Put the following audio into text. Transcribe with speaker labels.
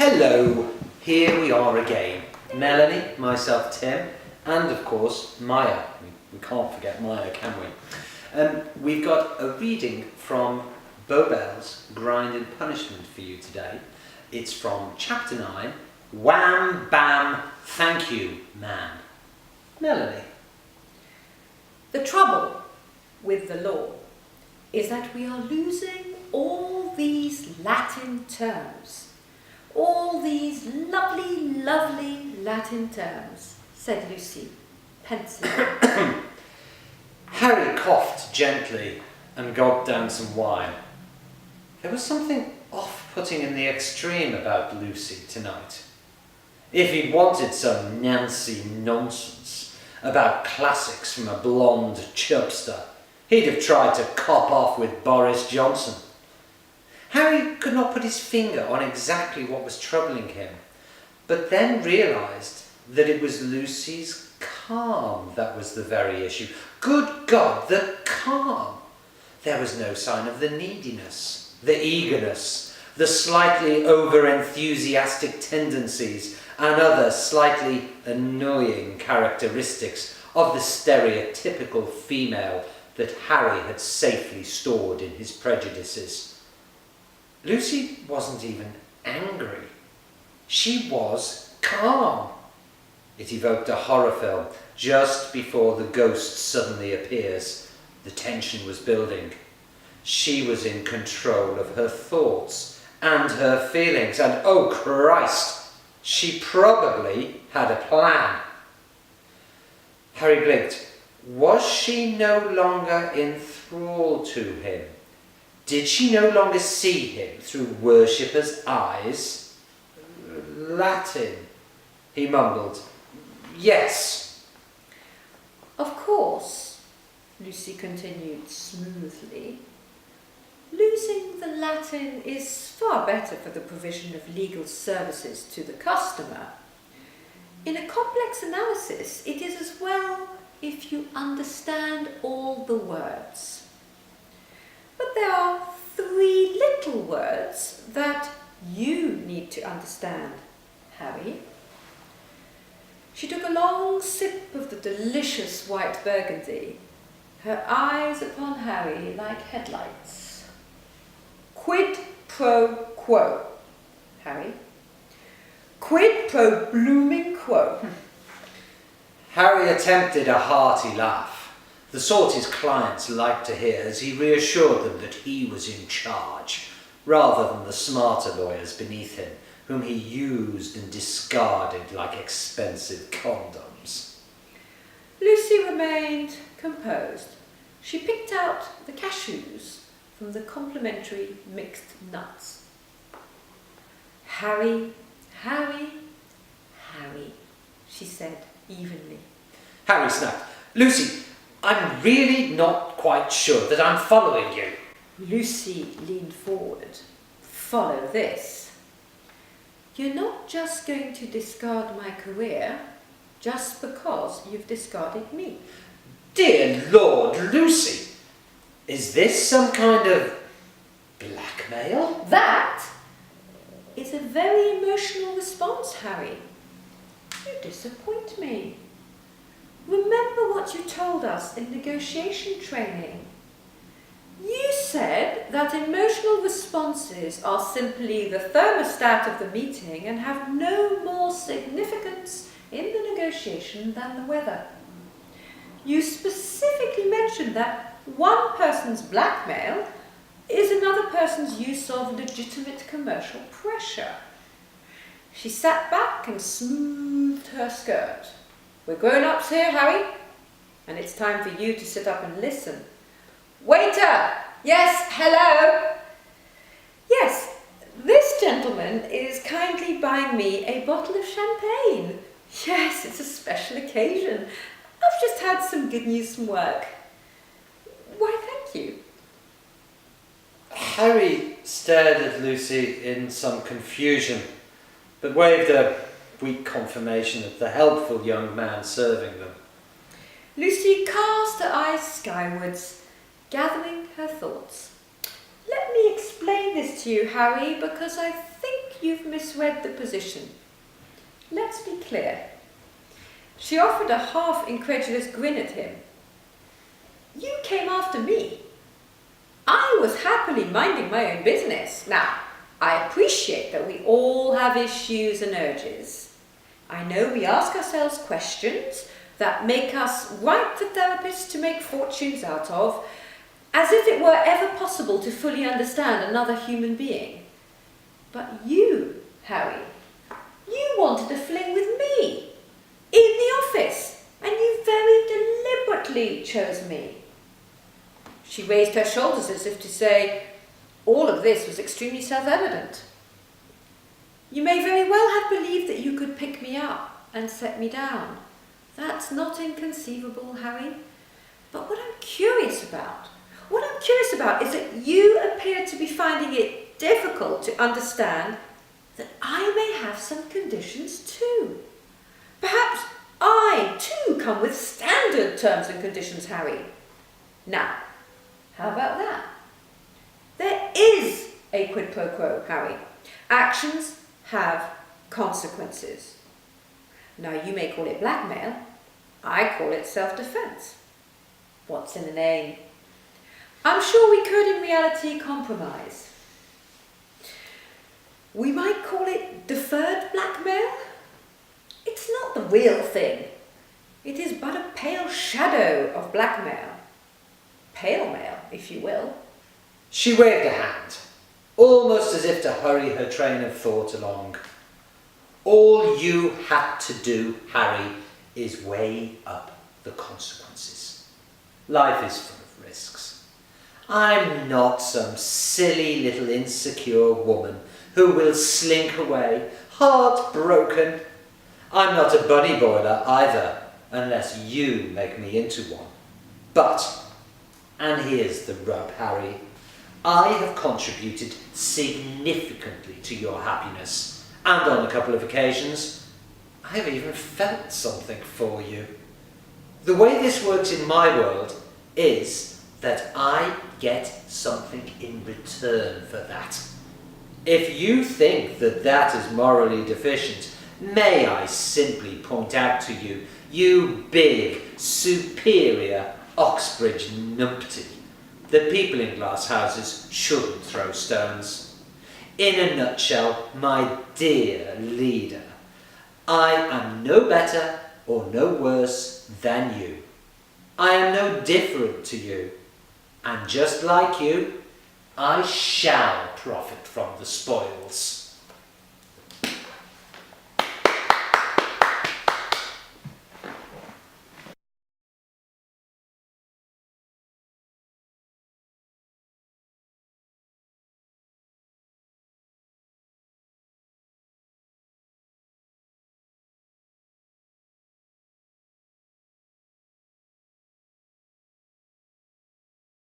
Speaker 1: Hello, here we are again. Melanie, myself Tim, and of course Maya. We can't forget Maya, can we? We've got a reading from Beaux' Grind and Punishment for you today. It's from chapter 9, Wham Bam Thank You Man. Melanie.
Speaker 2: The trouble with the law is that we are losing all these Latin terms. All these lovely, lovely Latin terms, said Lucy, pensively.
Speaker 1: Harry coughed gently and gulped down some wine. There was something off-putting in the extreme about Lucy tonight. If he'd wanted some Nancy nonsense about classics from a blonde chubster, he'd have tried to cop off with Boris Johnson. Harry could not put his finger on exactly what was troubling him, but then realised that it was Lucy's calm that was the very issue. Good God, the calm! There was no sign of the neediness, the eagerness, the slightly over-enthusiastic tendencies and other slightly annoying characteristics of the stereotypical female that Harry had safely stored in his prejudices. Lucy wasn't even angry. She was calm. It evoked a horror film just before the ghost suddenly appears. The tension was building. She was in control of her thoughts and her feelings, and oh Christ, she probably had a plan. Harry blinked. Was she no longer in thrall to him? Did she no longer see him through worshippers' eyes? Latin, he mumbled. Yes.
Speaker 2: Of course, Lucy continued smoothly, losing the Latin is far better for the provision of legal services to the customer. In a complex analysis, it is as well if you understand all the words. But there are 3 little words that you need to understand, Harry. She took a long sip of the delicious white burgundy, her eyes upon Harry like headlights. Quid pro quo, Harry. Quid pro blooming quo.
Speaker 1: Harry attempted a hearty laugh, the sort his clients liked to hear, as he reassured them that he was in charge, rather than the smarter lawyers beneath him, whom he used and discarded like expensive condoms.
Speaker 2: Lucy remained composed. She picked out the cashews from the complimentary mixed nuts. Harry, Harry, Harry, she said evenly.
Speaker 1: Harry snapped. Lucy, I'm really not quite sure that I'm following you.
Speaker 2: Lucy leaned forward. Follow this. You're not just going to discard my career just because you've discarded me.
Speaker 1: Dear Lord, Lucy, is this some kind of blackmail?
Speaker 2: That is a very emotional response, Harry. You disappoint me. Remember what you told us in negotiation training. You said that emotional responses are simply the thermostat of the meeting and have no more significance in the negotiation than the weather. You specifically mentioned that one person's blackmail is another person's use of legitimate commercial pressure. She sat back and smoothed her skirt. We're grown-ups here, Harry, and it's time for you to sit up and listen. Waiter! Yes, hello? Yes, this gentleman is kindly buying me a bottle of champagne. Yes, it's a special occasion. I've just had some good news from work. Why, thank you.
Speaker 1: Harry stared at Lucy in some confusion, but waved a weak confirmation at the helpful young man serving them.
Speaker 2: Lucy cast her eyes skywards, gathering her thoughts. Let me explain this to you, Harry, because I think you've misread the position. Let's be clear. She offered a half-incredulous grin at him. You came after me. I was happily minding my own business. Now, I appreciate that we all have issues and urges. I know we ask ourselves questions that make us ripe for therapists to make fortunes out of, as if it were ever possible to fully understand another human being. But you, Harry, you wanted a fling with me, in the office, and you very deliberately chose me. She raised her shoulders as if to say, all of this was extremely self-evident. You may very well have believed that you could pick me up and set me down. That's not inconceivable, Harry. But what I'm curious about is that you appear to be finding it difficult to understand that I may have some conditions too. Perhaps I too come with standard terms and conditions, Harry. Now, how about that? There is a quid pro quo, Harry. Actions have consequences. Now, you may call it blackmail. I call it self-defense. What's in the name? I'm sure we could, in reality, compromise. We might call it deferred blackmail. It's not the real thing. It is but a pale shadow of blackmail. Pale mail, if you will.
Speaker 1: She waved a hand, almost as if to hurry her train of thought along. All you had to do, Harry, is weigh up the consequences. Life is full of risks. I'm not some silly little insecure woman who will slink away, heartbroken. I'm not a bunny boiler either, unless you make me into one. But, and here's the rub, Harry, I have contributed significantly to your happiness, and on a couple of occasions, I have even felt something for you. The way this works in my world is that I get something in return for that. If you think that that is morally deficient, may I simply point out to you, you big, superior Oxbridge numpty, that people in glass houses shouldn't throw stones. In a nutshell, my dear leader, I am no better or no worse than you. I am no different to you, and just like you, I shall profit from the spoils.